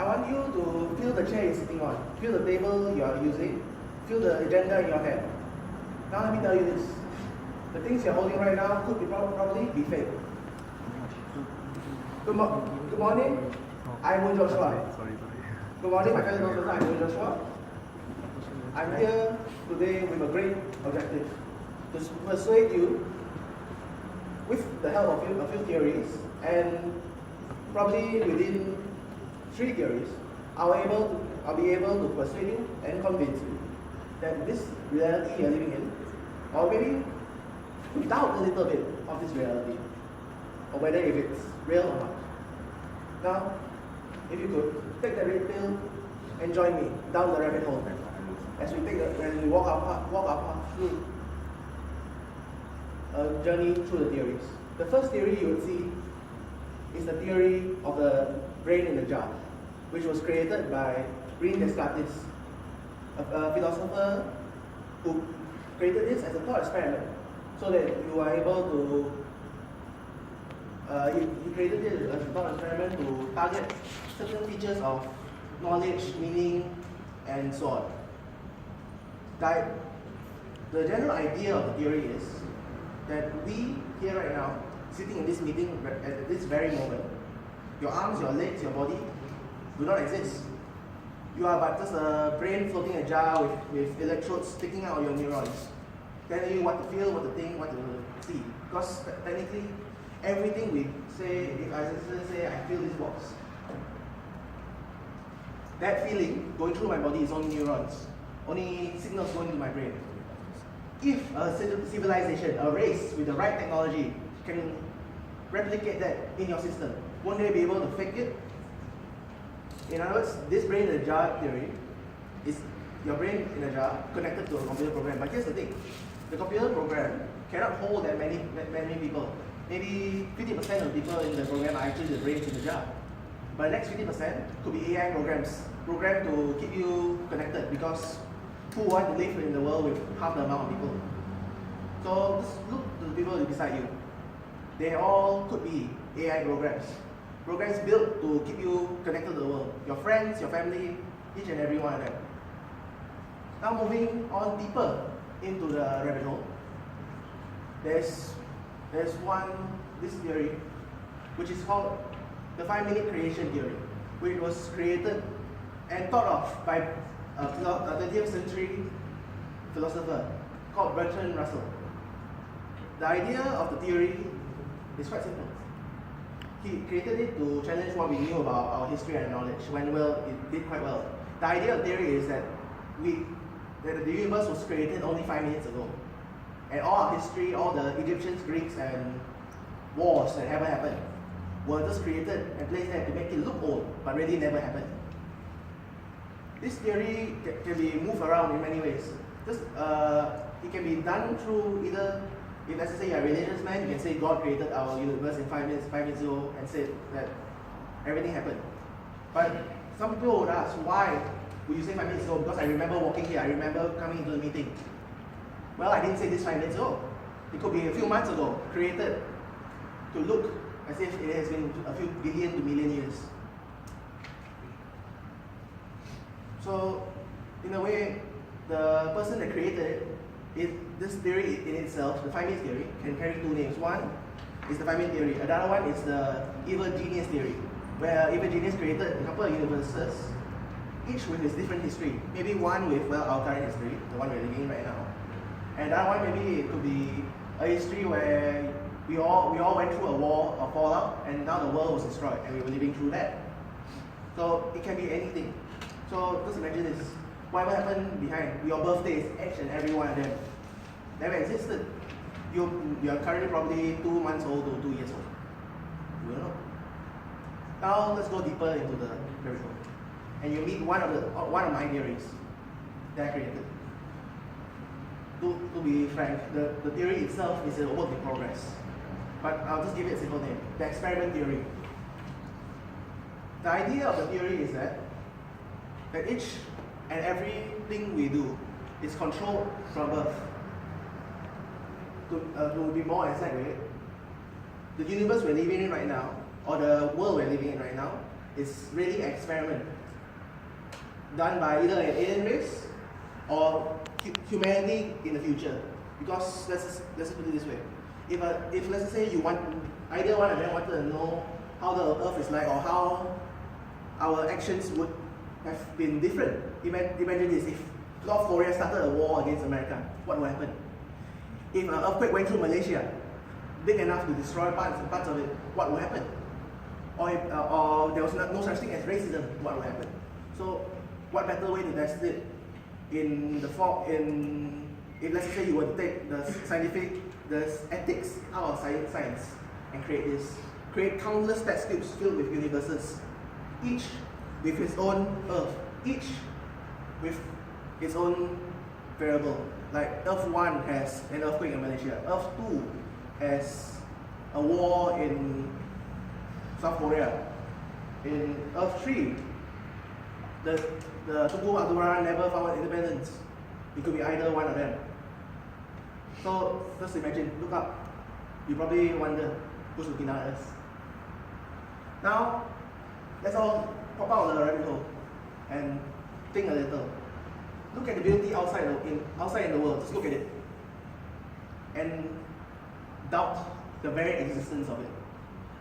want you to feel the chair you're sitting on, feel the table you are using, feel the agenda in your hand. Now let me tell you this. The things you're holding right now could be probably be fake. Good morning, I'm Joshua. Good morning, my fellow doctors. I'm Joshua. I'm here today with a great objective to persuade you with the help of a few theories, and probably within 3 theories, I'll be able to persuade you and convince you that this reality you're living in, or maybe doubt a little bit of this reality, or whether if it's real or not. Now, if you could, take the red pill and join me down the rabbit hole as we walk our path through a journey through the theories. The first theory you would see is the theory of the brain in the jar, which was created by Descartes, a philosopher who created this as a thought experiment, so that you are able to. He created it as a thought experiment to target certain features of knowledge, meaning, and so on. The general idea of the theory is that we here right now, sitting in this meeting at this very moment, your arms, your legs, your body do not exist. You are but just a brain floating in a jar with electrodes sticking out of your neurons, telling you what to feel, what to think, what to see. Because technically, everything we say, if I say I feel this box, that feeling going through my body is only neurons, only signals going to my brain. If a civilization, a race with the right technology can replicate that in your system, won't they be able to fake it? In other words, this brain in a jar theory is your brain in a jar connected to a computer program. But here's the thing, the computer program cannot hold that many people. Maybe 50% of people in the program are actually the brains in the jar. But the next 50% could be AI programs, programmed to keep you connected, because who want to live in the world with half the amount of people? So just look to the people beside you. They all could be AI programs. Programs built to keep you connected to the world. Your friends, your family, each and every one of them. Now moving on deeper into the rabbit hole. There's this theory, which is called the 5-minute creation theory, which was created and thought of by a 20th century philosopher called Bertrand Russell. The idea of the theory is quite simple. He created it to challenge what we knew about our history and knowledge. It did quite well. The idea of the theory is that the universe was created only 5 minutes ago. And all our history, all the Egyptians, Greeks, and wars that ever happened were just created and placed there to make it look old, but really never happened. This theory can be moved around in many ways. It can be done through either, if let's say you're a religious man, you can say God created our universe in 5 minutes ago, and say that everything happened. But some people would ask, why would you say 5 minutes ago? Because I remember walking here, I remember coming into the meeting. Well, I didn't say this 5 minutes ago. It could be a few months ago, created to look as if it has been a few billion to million years. So, in a way, the person that created it, this theory in itself, the 5 minute theory, can carry 2 names. One is the 5 minute theory. Another one is the evil genius theory, where evil genius created a couple of universes, each with its different history. Maybe one with our current history, the one we're living in right now. And that one, maybe it could be a history where we all went through a war, a fallout, and now the world was destroyed, and we were living through that. So it can be anything. So just imagine this: whatever happened behind your birthdays, each and every one of them never existed. You are currently probably 2 months old or 2 years old. You don't know. Now let's go deeper into the rabbit hole, and you meet one of my theories that I created. To be frank, the theory itself is a work in progress. But I'll just give it a simple name, the experiment theory. The idea of the theory is that each and everything we do is controlled from birth. To be more exact with it, the universe we're living in right now, or the world we're living in right now, is really an experiment done by either an alien race or humanity in the future. Because let's put it this way: if let's say either one of them wanted to know how the Earth is like or how our actions would have been different. Imagine this: if North Korea started a war against America, what would happen? If an earthquake went through Malaysia, big enough to destroy parts of it, what would happen? Or there was no such thing as racism, what would happen? So, what better way to test it if let's say you were to take the ethics out of science and create countless test tubes filled with universes, each with its own Earth, each with its own variable. Like Earth 1 has an earthquake in Malaysia, Earth 2 has a war in South Korea, in Earth 3 the Tunku Abdul never found independence. It could be either one of them. So just imagine, look up. You probably wonder who's looking at us. Now, let's all pop out of the rabbit hole and think a little. Look at the beauty outside in the world. Just look at it. And doubt the very existence of it.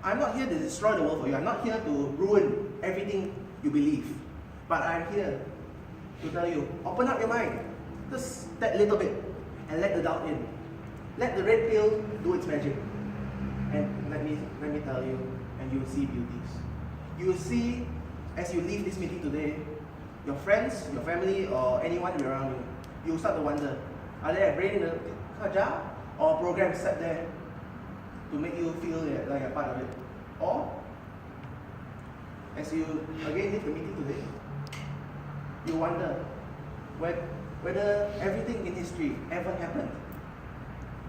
I'm not here to destroy the world for you. I'm not here to ruin everything you believe. But I'm here to tell you, open up your mind. Just that little bit. And let the doubt in. Let the red pill do its magic. And let me tell you, and you will see beauties. You will see, as you leave this meeting today, your friends, your family, or anyone around you, you will start to wonder, are there a brain in a jar? Or a program set there to make you feel like a part of it? Or, as you again leave the meeting today, you wonder whether everything in history ever happened.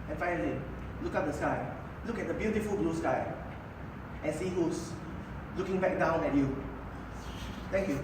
And finally, look up the sky. Look at the beautiful blue sky and see who's looking back down at you. Thank you.